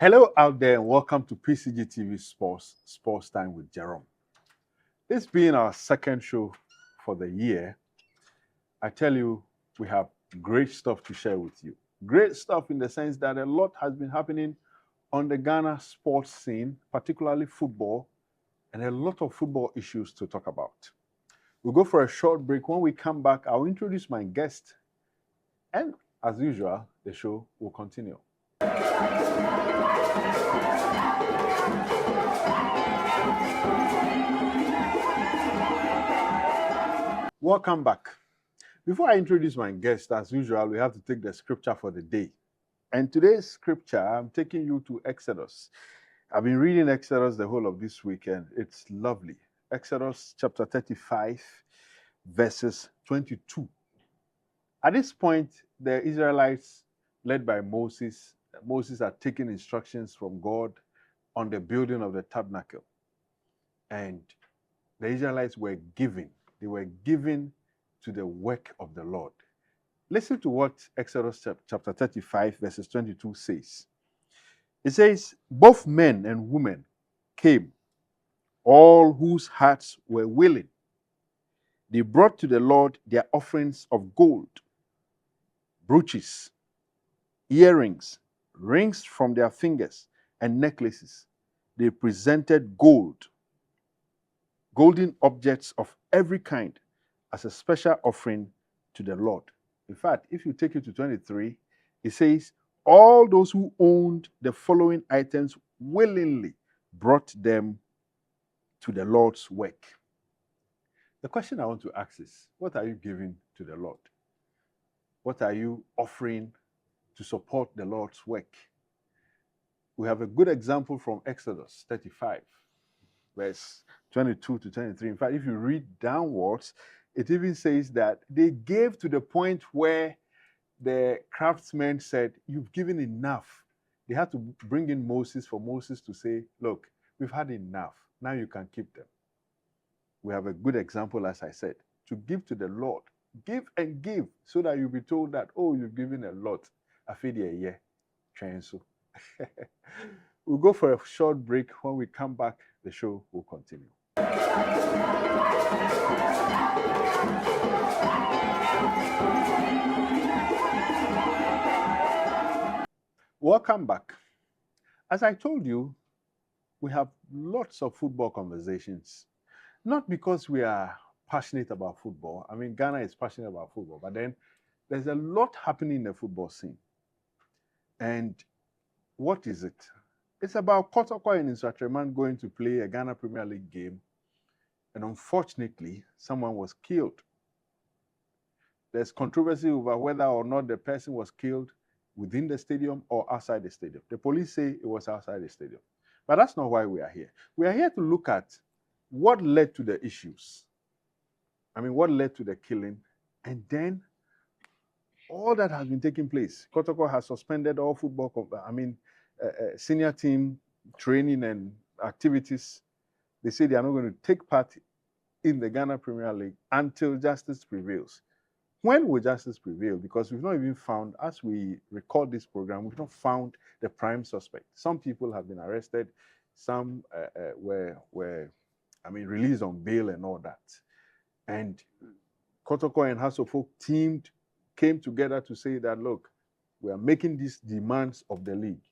Hello out there and welcome to Pcgtv Sports Time with Jerome. This being our second show for the year, I tell you, we have great stuff to share with you. Great stuff in the sense that a lot has been happening on the Ghana sports scene, particularly football, and a lot of football issues to talk about. We'll go for a short break. When we come back, I'll introduce my guest, and as usual, the show will continue. Welcome back. Before I introduce my guest, as usual, we have to take the scripture for the day. And today's scripture, I'm taking you to Exodus. I've been reading Exodus the whole of this weekend. It's lovely. Exodus chapter 35, verses 22. At this point, the Israelites, led by Moses are taking instructions from God on the building of the tabernacle. And the Israelites were given to the work of the Lord. Listen to what Exodus chapter 35, verses 22 says. It says, both men and women came, all whose hearts were willing. They brought to the Lord their offerings of gold, brooches, earrings, rings from their fingers, and necklaces. They presented golden objects of every kind as a special offering to the Lord. In fact, if you take it to 23, it says, all those who owned the following items willingly brought them to the Lord's work. The question I want to ask is, what are you giving to the Lord? What are you offering to support the Lord's work? We have a good example from Exodus 35, verse 22 to 23. In fact, if you read downwards, it even says that they gave to the point where the craftsmen said, you've given enough. They had to bring in Moses for Moses to say, look, we've had enough. Now you can keep them. We have a good example, as I said, to give to the Lord. Give and give so that you'll be told that, oh, you've given a lot. I feel a year. We'll go for a short break. When we come back, the show will continue. Welcome back. As I told you, we have lots of football conversations. Not because we are passionate about football. I mean, Ghana is passionate about football, but then there's a lot happening in the football scene. And what is it? It's about Kotoko and Insuatreman going to play a Ghana Premier League game. And unfortunately, someone was killed. There's controversy over whether or not the person was killed within the stadium or outside the stadium. The police say it was outside the stadium. But that's not why we are here. We are here to look at what led to the issues. I mean, what led to the killing, and then all that has been taking place. Kotoko has suspended all football, senior team training and activities. They say they are not going to take part in the Ghana Premier League until justice prevails. When will justice prevail? Because we've not even found, as we record this program, we've not found the prime suspect. Some people have been arrested. Some were released on bail and all that. And Kotoko and House of Folk came together to say that, look, we are making these demands of the league.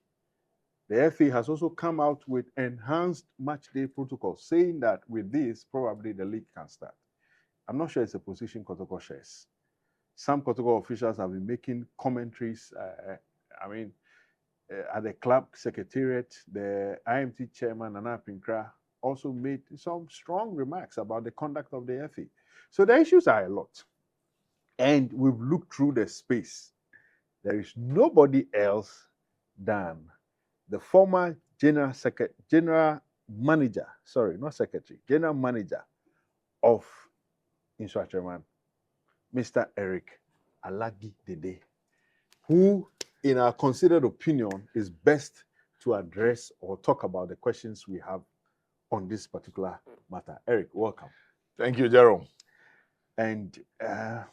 The FA has also come out with enhanced match day protocol, saying that with this, probably the league can start. I'm not sure it's a position Kotoko shares. Some Kotoko officials have been making commentaries. At the club secretariat, the IMT chairman, Nana Pinkra, also made some strong remarks about the conduct of the FA. So the issues are a lot. And we've looked through the space. There is nobody else than the former general manager of Insuatreman, Mr. Eric Alagi Dede, who, in our considered opinion, is best to address or talk about the questions we have on this particular matter. Eric, welcome. Thank you, Jerome. And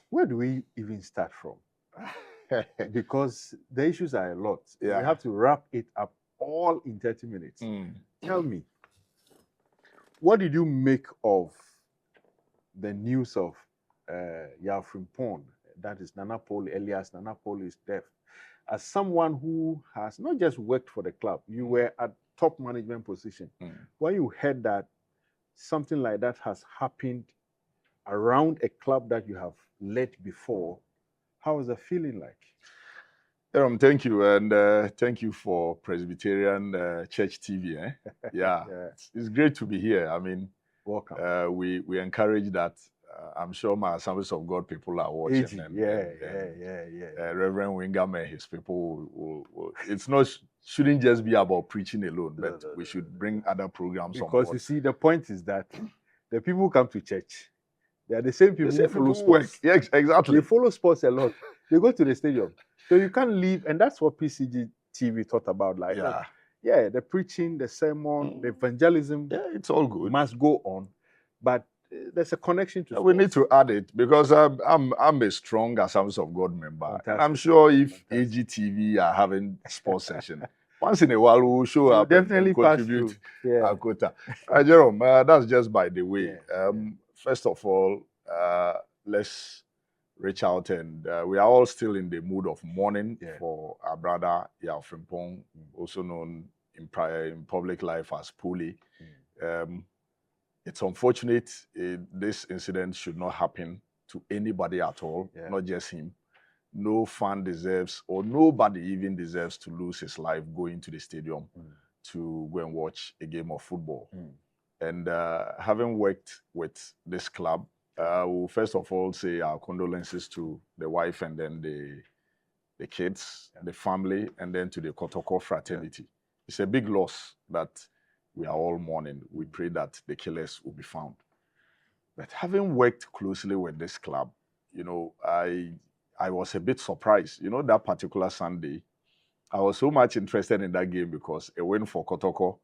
where do we even start from? Because the issues are a lot. Yeah. We have to wrap it up all in 30 minutes. Tell me, what did you make of the news of Yao Frimpong, that is Nana Poli, Elias Nana Poli's death? As someone who has not just worked for the club, you were at top management position. When you heard that something like that has happened around a club that you have led before, how was the feeling like? Jerome, thank you, and thank you for Presbyterian Church TV. Yeah, it's great to be here. I mean, welcome. We encourage that. I'm sure my Assemblies of God people are watching. Reverend Wingam and his people will it's not shouldn't just be about preaching alone, but we should bring other programs on board. Because you see, the point is that the people who come to church, they are the same people who follow sports. Yes, exactly. They follow sports a lot. They go to the stadium. So you can't leave, and that's what PCGtv thought about. Like, the preaching, the sermon, the evangelism. Yeah, it's all good. Must go on, but there's a connection to sports. We need to add it because I'm a strong Assemblies of God member. And I'm sure if AGTV are having sports session, once in a while we will show up definitely and contribute our quota. Jerome, that's just by the way. First of all, let's reach out, and we are all still in the mood of mourning for our brother Yao Frimpong, also known in public life as Puli. It's unfortunate. This incident should not happen to anybody at all, not just him. No fan deserves, or nobody even deserves, to lose his life going to the stadium to go and watch a game of football. And having worked with this club, we'll first of all say our condolences to the wife, and then the kids, the family, and then to the Kotoko fraternity. It's a big loss that we are all mourning. We pray that the killers will be found. But having worked closely with this club, you know, I was a bit surprised. You know, that particular Sunday, I was so much interested in that game because a win for Kotoko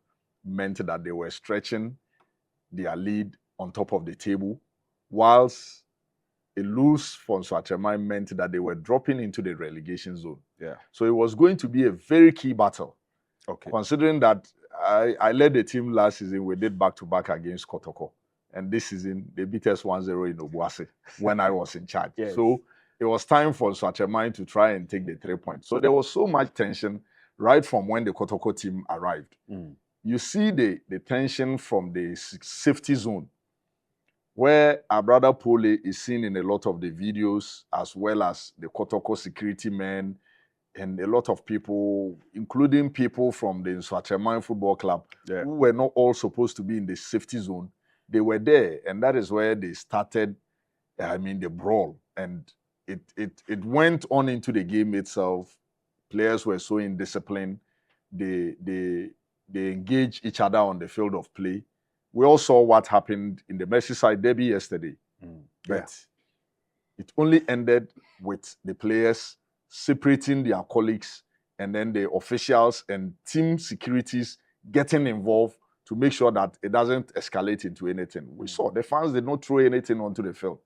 meant that they were stretching their lead on top of the table, whilst a lose for Nswacheman meant that they were dropping into the relegation zone. So it was going to be a very key battle. Considering that I led the team last season, we did back-to-back against Kotoko. And this season, they beat us 1-0 in Obuasi when I was in charge. So it was time for Nswacheman to try and take the 3 points. So there was so much tension right from when the Kotoko team arrived. You see the tension from the safety zone, where our brother Pole is seen in a lot of the videos, as well as the Kotoko security men and a lot of people, including people from the Nswacheman Football Club, who were not all supposed to be in the safety zone. They were there, and that is where they started, the brawl. And it went on into the game itself. Players were so indisciplined. They engaged each other on the field of play. We all saw what happened in the Merseyside derby yesterday. But it only ended with the players separating their colleagues, and then the officials and team securities getting involved to make sure that it doesn't escalate into anything. We saw the fans did not throw anything onto the field.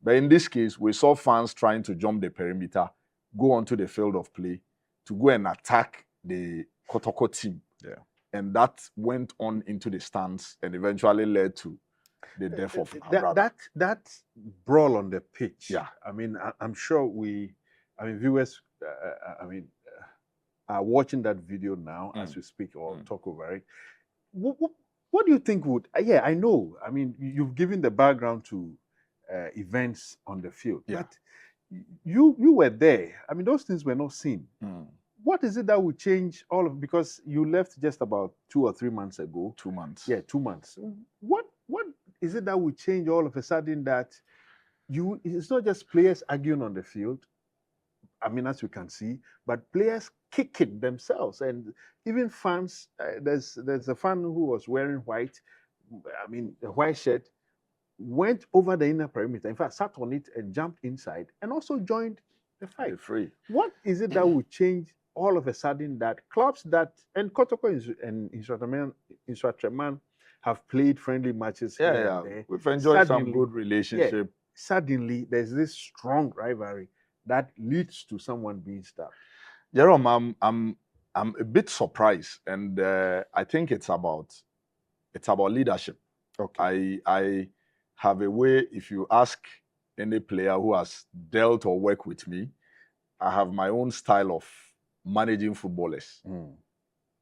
But in this case, we saw fans trying to jump the perimeter, go onto the field of play to go and attack the Kotoko team. And that went on into the stands and eventually led to the death of our brother. That brawl on the pitch. I mean, I'm sure viewers, are watching that video now as we speak or talk over it. What do you think would? I know. I mean, you've given the background to events on the field, but you were there. I mean, those things were not seen. What is it that would change all of? Because you left just about 2 or 3 months ago. 2 months. Yeah, 2 months. What is it that would change all of a sudden that it's not just players arguing on the field, I mean, as you can see, but players kicking themselves, and even fans. There's a fan who was wearing white, a white shirt, went over the inner perimeter. In fact, sat on it and jumped inside, and also joined the fight. Free. What is it that would change all of a sudden that clubs that, and Kotoko and Nswacheman have played friendly matches here and there. We've enjoyed some good relationship. Suddenly, there's this strong rivalry that leads to someone being stabbed. Jerome, I'm I'm a bit surprised, and I think it's about leadership. Okay. I have a way. If you ask any player who has dealt or worked with me, I have my own style of managing footballers.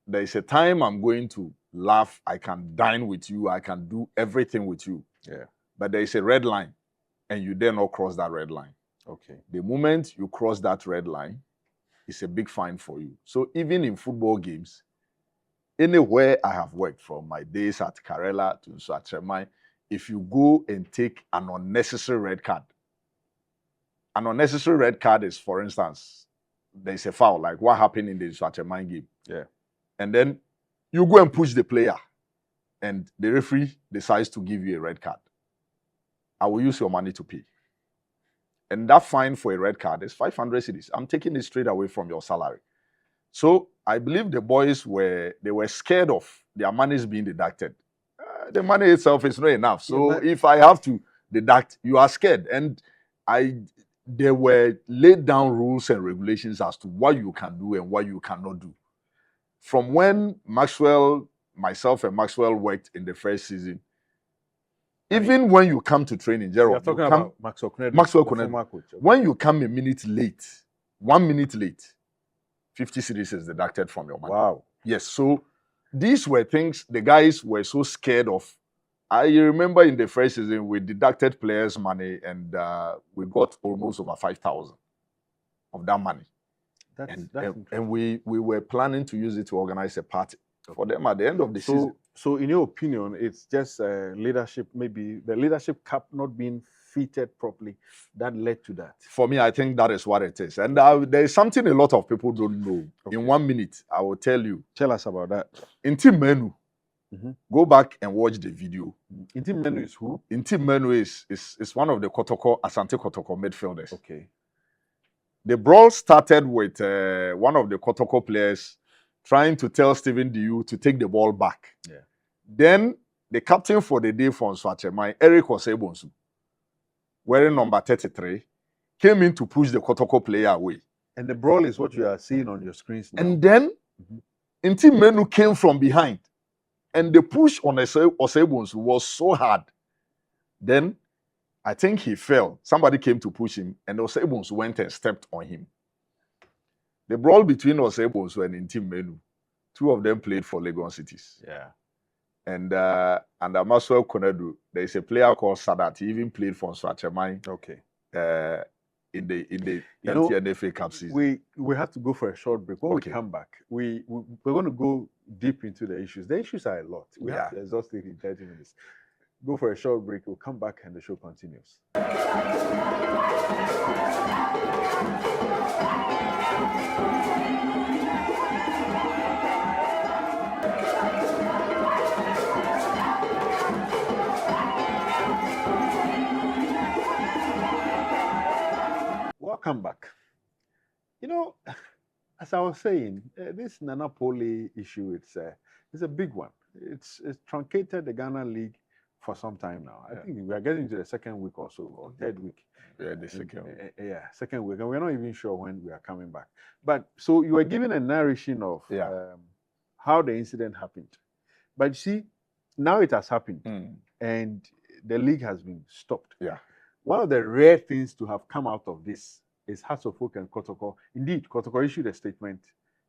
There is a time I'm going to laugh. I can dine with you. I can do everything with you. Yeah. But there is a red line, and you dare not cross that red line. Okay. The moment you cross that red line, it's a big fine for you. So even in football games, anywhere I have worked, from my days at Karela to Nswatremai, if you go and take an unnecessary red card is, for instance, there's a foul, like what happened in the Nswatremai game. Yeah. And then you go and push the player, and the referee decides to give you a red card. I will use your money to pay. And that fine for a red card is 500 cedis. I'm taking it straight away from your salary. So I believe the boys were scared of their monies being deducted. The money itself is not enough. So if I have to deduct, you are scared. And there were laid down rules and regulations as to what you can do and what you cannot do. From when myself and Maxwell worked in the first season, even when you come to training, Jerome, you're talking about Maxwell Konadu. When you come a minute late, 1 minute late, 50 cedis is deducted from your money. Wow. Yes. So these were things the guys were so scared of. I remember in the first season, we deducted players' money, and we got almost over 5,000 of that money. And we were planning to use it to organize a party for them at the end of the season. So in your opinion, it's just leadership, maybe the leadership cap not being fitted properly that led to that? For me, I think that is what it is. And there is something a lot of people don't know. Okay. In 1 minute, I will tell you. Tell us about that. Inti Menu. Go back and watch the video. Inti Menu is who? Inti Menu is one of the Asante Kotoko midfielders. Okay. The brawl started with one of the Kotoko players trying to tell Stephen Diu to take the ball back. Yeah. Then the captain for the day from Nswatremai, Eric Osebonsu, wearing number 33, came in to push the Kotoko player away. And the brawl is what you are seeing on your screens now. And then Inti Menu came from behind. And the push on Osebonsu was so hard. Then I think he fell. Somebody came to push him, and Osebonsu went and stepped on him. The brawl between Osebonsu and Inti Menu, two of them played for Legon Cities. Yeah. And under Maxwell Konadu, there is a player called Sadat. He even played for Nswatremai. Okay. In the MTN FA Cup season. We have to go for a short break. When we come back, we're going to go deep into the issues. The issues are a lot. We have to exhaust it in 30 minutes. Go for a short break. We'll come back and the show continues. Welcome back. You know, as I was saying, this Nana Poli issue, it's a big one. It's truncated the Ghana League for some time now. I think we are getting to the second week or so, or third week. Yeah, the second week. Second week. And we're not even sure when we are coming back. But so you were given a narration of how the incident happened. But you see, now it has happened. And the league has been stopped. Yeah. One of the rare things to have come out of this is Hearts of Oak and Kotoko. Indeed, Kotoko issued a statement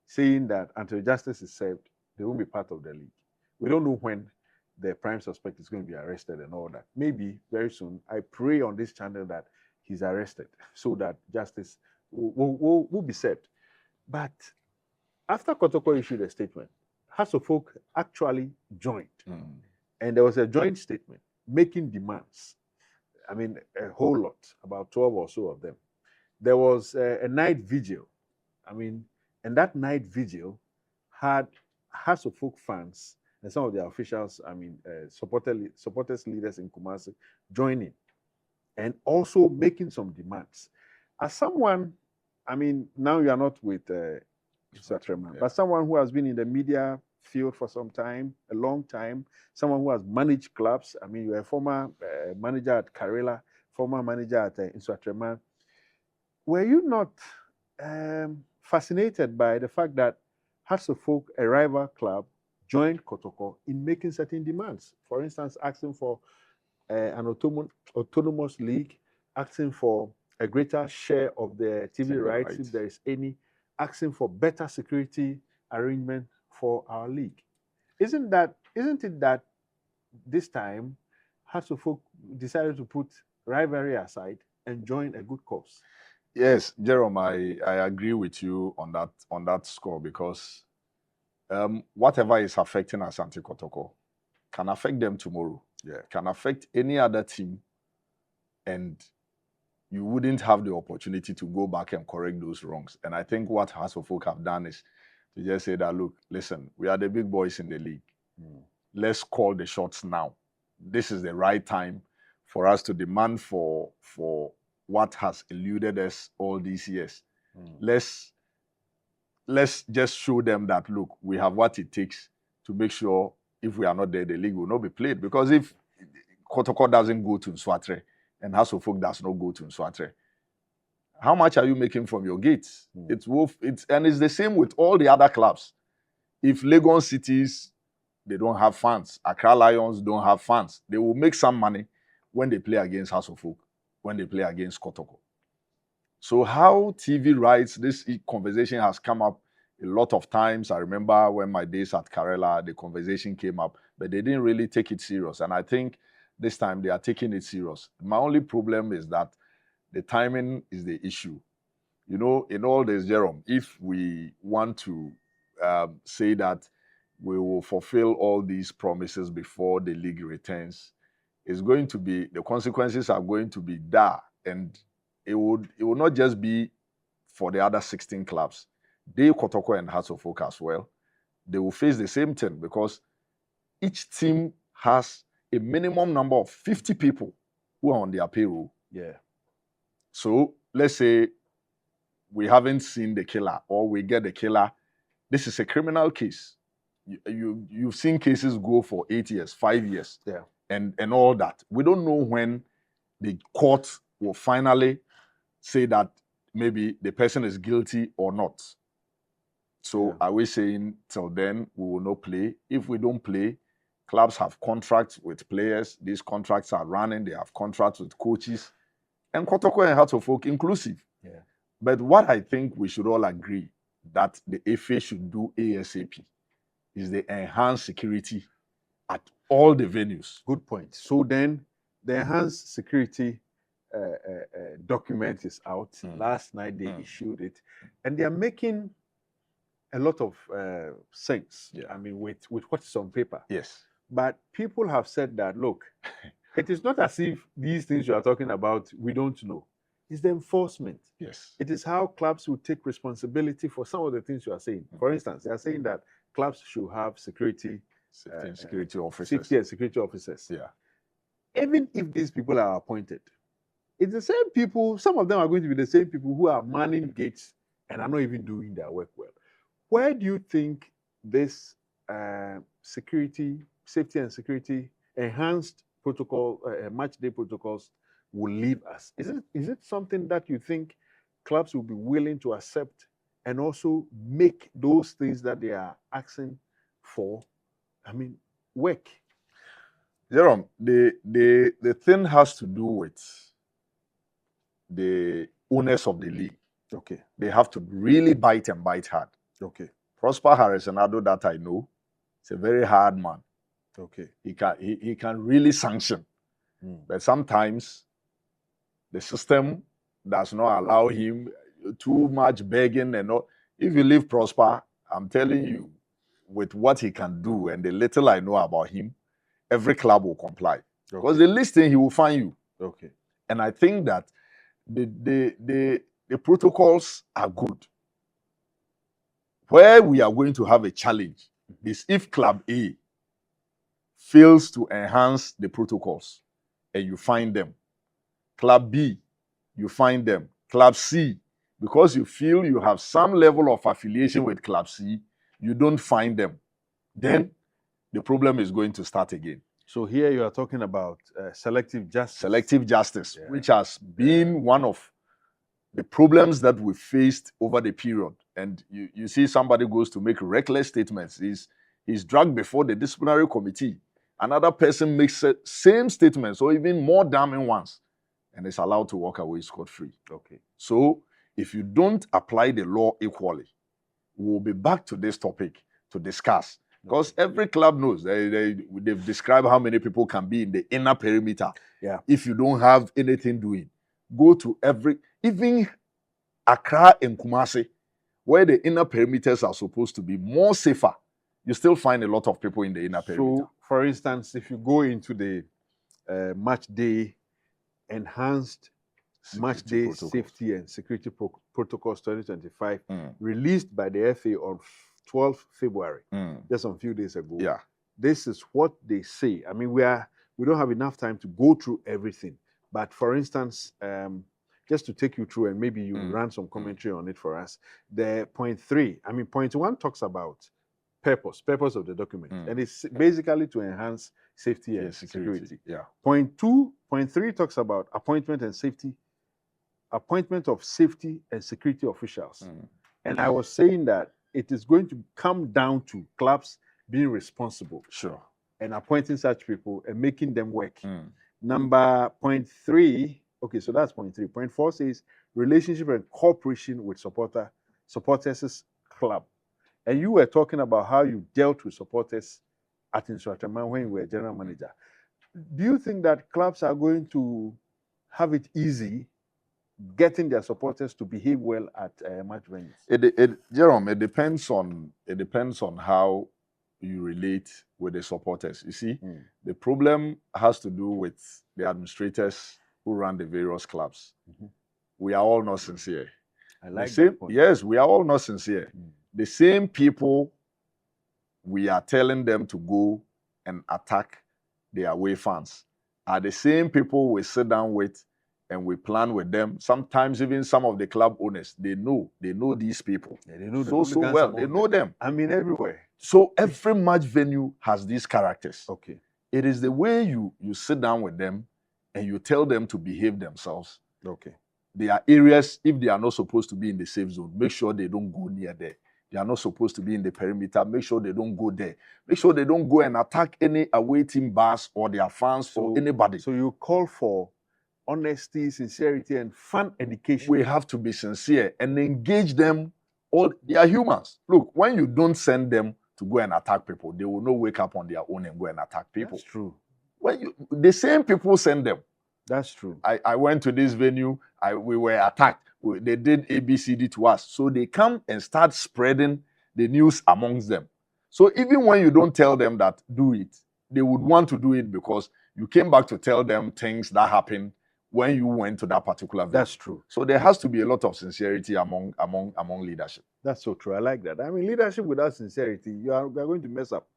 saying that until justice is served, they won't be part of the league. We don't know when the prime suspect is going to be arrested and all that. Maybe very soon. I pray on this channel that he's arrested so that justice will be served. But after Kotoko issued a statement, Hearts of Oak actually joined. And there was a joint statement making demands. I mean, a whole lot, about 12 or so of them. There was a night vigil. I mean, and that night vigil had Hearts of Oak fans and some of their officials, I mean, supporters leaders in Kumasi joining and also making some demands. As someone, I mean, now you are not with Nswatremai, but someone who has been in the media field for some time, a long time, someone who has managed clubs. I mean, you're a former manager at Karela, former manager at Nswatremai. Were you not fascinated by the fact that Hearts of Oak, a rival club, joined Kotoko in making certain demands. For instance, asking for an autonomous league, asking for a greater share of the TV rights, if there is any, asking for better security arrangement for our league. Isn't it that this time Hearts of Oak decided to put rivalry aside and join a good cause? Yes, Jerome, I agree with you on that score, because whatever is affecting Asante Kotoko can affect them tomorrow. Yeah. Can affect any other team, and you wouldn't have the opportunity to go back and correct those wrongs. And I think what Hearts of Oak have done is to just say that, look, listen, we are the big boys in the league. Let's call the shots now. This is the right time for us to demand for what has eluded us all these years. Let's just show them that, look, we have what it takes to make sure if we are not there, the league will not be played. Because if Kotoko doesn't go to Nswatre and Hearts of Oak does not go to Nswatre, how much are you making from your gates? And it's the same with all the other clubs. If Legon Cities, they don't have fans, Accra Lions don't have fans, they will make some money when they play against Hearts of Oak, when they play against Kotoko. So how TV rights, this conversation has come up a lot of times. I remember when my days at Karela, the conversation came up, but they didn't really take it serious. And I think this time they are taking it serious. My only problem is that the timing is the issue. You know, in all this, Jerome, if we want to say that we will fulfill all these promises before the league returns, it's going to be, the consequences are going to be dire. And it will not just be for the other 16 clubs. They, Kotoko and Hearts of Oak as well, they will face the same thing, because each team has a minimum number of 50 people who are on their payroll. Yeah. So let's say we haven't seen the killer, or we get the killer. This is a criminal case. You've seen cases go for 8 years, 5 years, yeah, and all that. We don't know when the court will finally say that maybe the person is guilty or not. So are we saying till then we will not play? If we don't play, clubs have contracts with players. These contracts are running. They have contracts with coaches, and Kotoko and Hearts of Oak inclusive. Yeah. But what I think we should all agree that the FA should do ASAP is the enhanced security at all the venues. Good point. So then the enhanced security document is out. Last night they issued it, and they are making a lot of sense. Yeah. I mean, with what's on paper. Yes. But people have said that, look, it is not as if these things you are talking about, we don't know. It's the enforcement. Yes. It is how clubs will take responsibility for some of the things you are saying. For instance, they are saying that clubs should have security officers. Safety and security officers. Yeah. Even if these people are appointed, it's the same people, some of them are going to be the same people who are manning gates and are not even doing their work well. Where do you think this safety and security enhanced protocol, match day protocols will leave us? Is it something that you think clubs will be willing to accept and also make those things that they are asking for, I mean, work? Jerome, the thing has to do with the owners of the league. Okay. They have to really bite and bite hard. Okay. Prosper Harris, another that I know, is a very hard man. Okay. He can really sanction. But sometimes the system does not allow him, too much begging and all. If you leave Prosper, I'm telling you, with what he can do and the little I know about him, every club will comply. Because the listing, he will find you. Okay. And I think that the protocols are good. Where we are going to have a challenge is if Club A fails to enhance the protocols and you find them. Club B, you find them. Club C, because you feel you have some level of affiliation with Club C, you don't find them. Then the problem is going to start again. So here you are talking about selective justice. Selective justice, which has been one of the problems that we faced over the period. and you see somebody goes to make reckless statements, he's dragged before the disciplinary committee. Another person makes the same statements or even more damning ones, and is allowed to walk away scot-free. Okay. So if you don't apply the law equally, we'll be back to this topic to discuss. Because every club knows they've described how many people can be in the inner perimeter. Yeah. If you don't have anything doing, go to even Accra and Kumasi, where the inner perimeters are supposed to be more safer, you still find a lot of people in the inner perimeter. So, for instance, if you go into the match day enhanced match day safety and security protocols 2025, released by the FA on 12th February, just a few days ago. Yeah. This is what they say. I mean, we don't have enough time to go through everything. But for instance, just to take you through and maybe you run some commentary on it for us. The point 3, I mean, point 1 talks about purpose of the document. And it's basically to enhance safety and security. Yeah. Point 3 talks about appointment of safety and security officials. And I was saying that it is going to come down to clubs being responsible. Sure. And appointing such people and making them work. Number point 3, okay, so that's point 3. Point 4 says relationship and cooperation with supporters club. And you were talking about how you dealt with supporters at Insuatraman when you were general manager. Do you think that clubs are going to have it easy getting their supporters to behave well at match venues? Jerome, it depends on how you relate with the supporters. You see, the problem has to do with the administrators who run the various clubs. We are all not sincere. I like that point. Yes, we are all not sincere. The same people we are telling them to go and attack the away fans are the same people we sit down with and we plan with them. Sometimes even some of the club owners, they know these people. Yeah, they know so well. They know them. I mean, everywhere. So every match venue has these characters. Okay. It is the way you sit down with them and you tell them to behave themselves. Okay. There are areas, if they are not supposed to be in the safe zone, make sure they don't go near there. They are not supposed to be in the perimeter. Make sure they don't go there. Make sure they don't go and attack any away team bars or their fans or anybody. So you call for honesty, sincerity, and fun education. We have to be sincere and engage them. They are humans. Look, when you don't send them to go and attack people, they will not wake up on their own and go and attack people. That's true. The same people send them. That's true. I went to this venue. We were attacked. They did ABCD to us. So they come and start spreading the news amongst them. So even when you don't tell them that do it, they would want to do it because you came back to tell them things that happened when you went to that particular venue. That's true. So there has to be a lot of sincerity among leadership. That's so true. I like that. I mean, leadership without sincerity, you are going to mess up.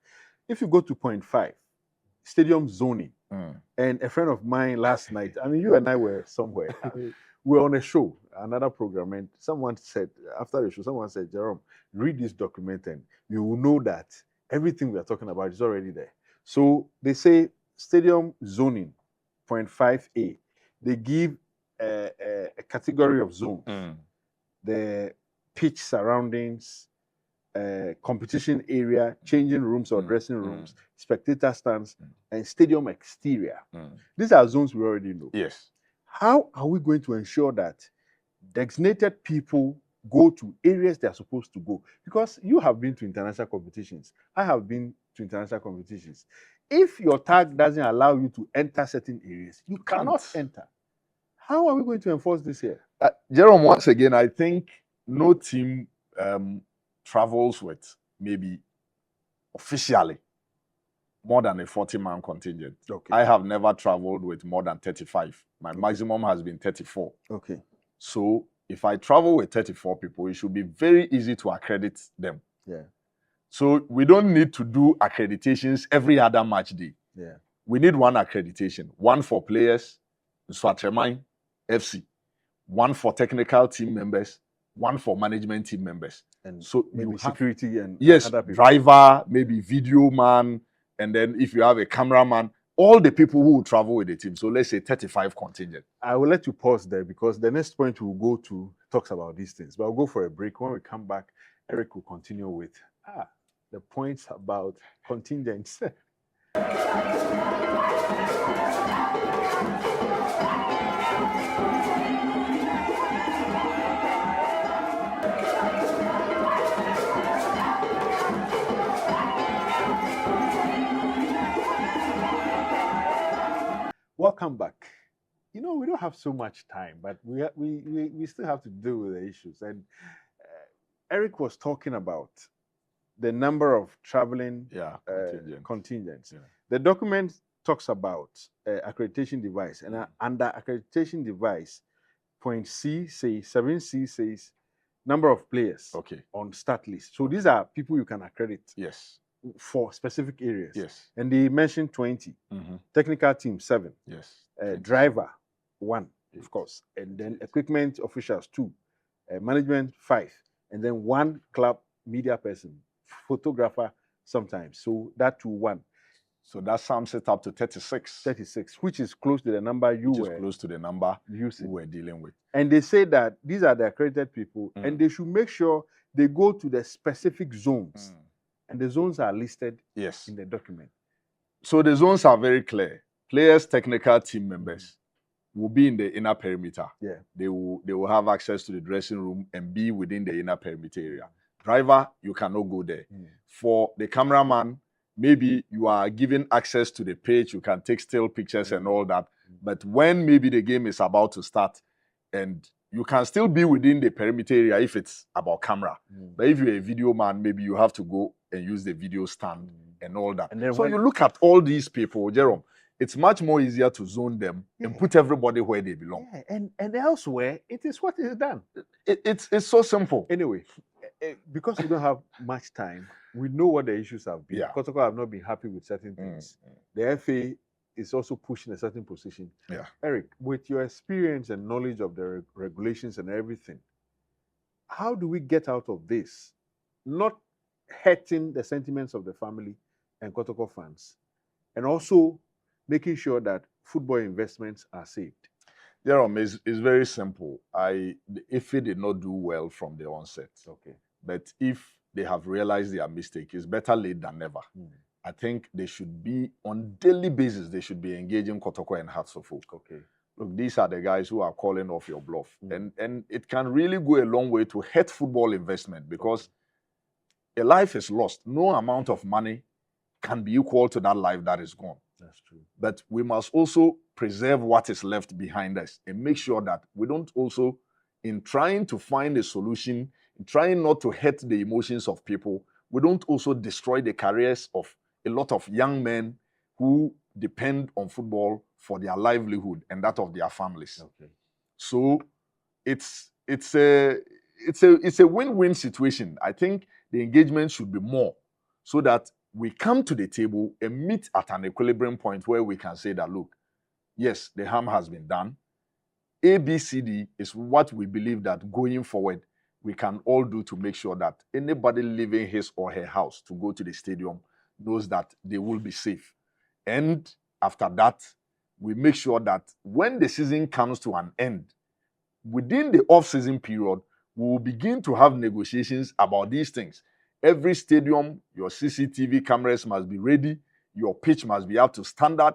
If you go to point 5, stadium zoning, and a friend of mine last night, I mean, you and I were somewhere. We were on a show, another program, and someone said, after the show, someone said, Jerome, read this document and you will know that everything we are talking about is already there. So they say stadium zoning, point 5A, they give a category of zones. The pitch surroundings, competition area, changing rooms or dressing rooms, spectator stands, and stadium exterior. These are zones we already know. Yes. How are we going to ensure that designated people go to areas they are supposed to go? Because you have been to international competitions. I have been to international competitions. If your tag doesn't allow you to enter certain areas, you cannot enter. How are we going to enforce this here? Jerome, once again, I think no team travels with maybe officially more than a 40-man contingent. Okay. I have never traveled with more than 35. My maximum has been 34. Okay. So if I travel with 34 people, it should be very easy to accredit them. Yeah. So we don't need to do accreditations every other match day. Yeah. We need one accreditation, one for players, Nsuatreman FC, one for technical team members, one for management team members. And so maybe security and other people. Driver, maybe video man, and then if you have a cameraman, all the people who will travel with the team. So let's say 35 contingent. I will let you pause there because the next point we'll go to talks about these things. But I'll go for a break. When we come back, Eric will continue with the points about contingents. Welcome back. You know, we don't have so much time, but we still have to deal with the issues. And Eric was talking about the number of traveling contingents. Yeah. The document talks about accreditation device, and under accreditation device, point C says 7C says number of players on start list. So these are people you can accredit. Yes. For specific areas. Yes. And they mentioned 20. Technical team 7. Yes. Driver 1, of course. And then equipment officials 2. Management 5. And then 1 club media person, photographer sometimes. So that to 1. So that sums it up to 36. 36, which is close to the number you were dealing with. And they say that these are the accredited people, and they should make sure they go to the specific zones. And the zones are listed in the document. So the zones are very clear. Players, technical team members will be in the inner perimeter. Yeah. They will have access to the dressing room and be within the inner perimeter area. Driver, you cannot go there. For the cameraman, maybe you are given access to the page, you can take still pictures and all that. But when maybe the game is about to start, and you can still be within the perimeter area if it's about camera. But if you're a video man, maybe you have to go and use the video stand and all that. And so you look at all these people, Jerome, it's much more easier to zone them and put everybody where they belong. Yeah. And elsewhere, it is what is done. It's so simple. Anyway, because we don't have much time, we know what the issues have been. Kotoko have not been happy with certain things. The FA is also pushing a certain position. Yeah. Eric, with your experience and knowledge of the regulations and everything, how do we get out of this? Not hurting the sentiments of the family and Kotoko fans, and also making sure that football investments are saved. Jerome, it's very simple. The FA did not do well from the onset. Okay. But if they have realized their mistake, it's better late than never. I think they should be, on daily basis, they should be engaging Kotoko and Hearts of Oak. Okay. Look, these are the guys who are calling off your bluff. And it can really go a long way to hurt football investment, because a life is lost. No amount of money can be equal to that life that is gone. That's true. But we must also preserve what is left behind us and make sure that we don't also, in trying to find a solution, in trying not to hurt the emotions of people, we don't also destroy the careers of a lot of young men who depend on football for their livelihood and that of their families. Okay. So it's a win-win situation. I think the engagement should be more, so that we come to the table and meet at an equilibrium point where we can say that, look, yes, the harm has been done. ABCD is what we believe that going forward we can all do to make sure that anybody leaving his or her house to go to the stadium knows that they will be safe. And after that, we make sure that when the season comes to an end, within the off-season period, we will begin to have negotiations about these things. Every stadium, your CCTV cameras must be ready. Your pitch must be up to standard.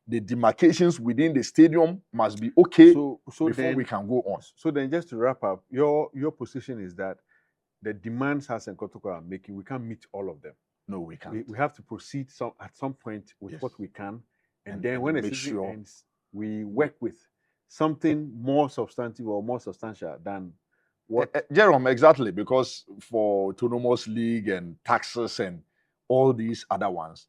The demarcations within the stadium must be okay before we can go on. So then, just to wrap up, your position is that the demands Hearts and Kotoko are making, we can't meet all of them. No, we can't. We have to proceed at some point with what we can. And then when the season ends, we work with something more substantive or more substantial than what? Jerome, exactly, because for autonomous league and taxes and all these other ones,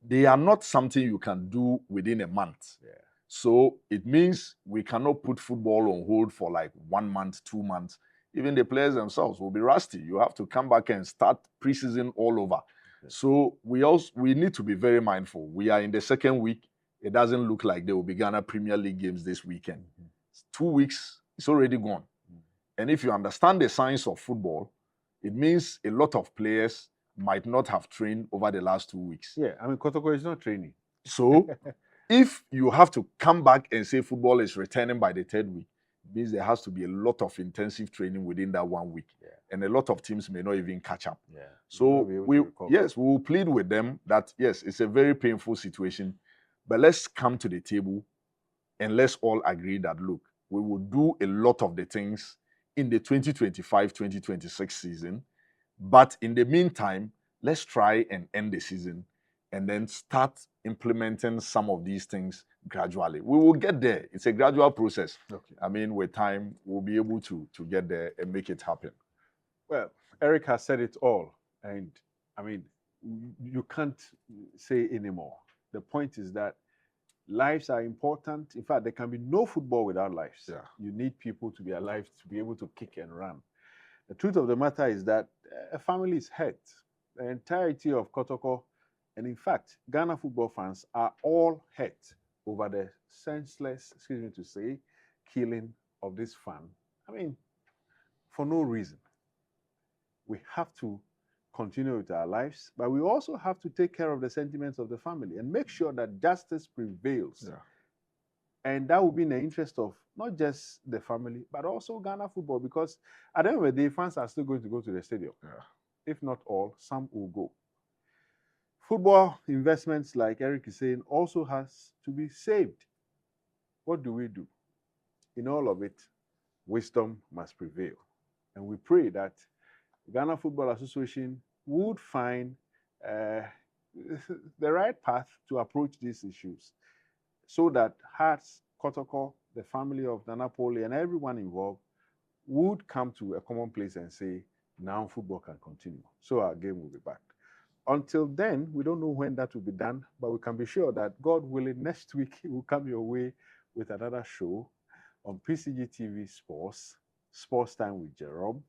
they are not something you can do within a month. Yeah. So it means we cannot put football on hold for like 1 month, 2 months. Even the players themselves will be rusty. You have to come back and start preseason all over. Okay. So we need to be very mindful. We are in the second week. It doesn't look like there will be Ghana Premier League games this weekend. 2 weeks, it's already gone. And if you understand the science of football, it means a lot of players might not have trained over the last 2 weeks. Yeah, I mean, Kotoko is not training. So if you have to come back and say football is returning by the 3rd week, means there has to be a lot of intensive training within that 1 week. Yeah. And a lot of teams may not even catch up. Yeah. So we will plead with them that, yes, it's a very painful situation, but let's come to the table and let's all agree that, look, we will do a lot of the things in the 2025-2026 season. But in the meantime, let's try and end the season and then start implementing some of these things gradually. We will get there. It's a gradual process. Okay. I mean, with time, we'll be able to get there and make it happen. Well, Eric has said it all. And I mean, you can't say anymore. The point is that lives are important. In fact, there can be no football without lives. Yeah. You need people to be alive to be able to kick and run. The truth of the matter is that a family is hurt. The entirety of Kotoko, and in fact, Ghana football fans are all hurt over the senseless, excuse me to say, killing of this fan. I mean, for no reason. We have to continue with our lives, but we also have to take care of the sentiments of the family and make sure that justice prevails. Yeah. And that will be in the interest of not just the family, but also Ghana football, because at the end of the day, fans are still going to go to the stadium. Yeah. If not all, some will go. Football investments, like Eric is saying, also has to be saved. What do we do? In all of it, wisdom must prevail. And we pray that the Ghana Football Association would find the right path to approach these issues so that Hearts, Kotoko, the family of Nana Poli, and everyone involved would come to a common place and say, now football can continue. So our game will be back. Until then, we don't know when that will be done, but we can be sure that, God willing, next week will come your way with another show on Pcgtv Sports Time with Jerome.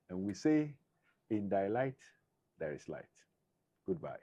And we say, in thy light, there is light. Goodbye.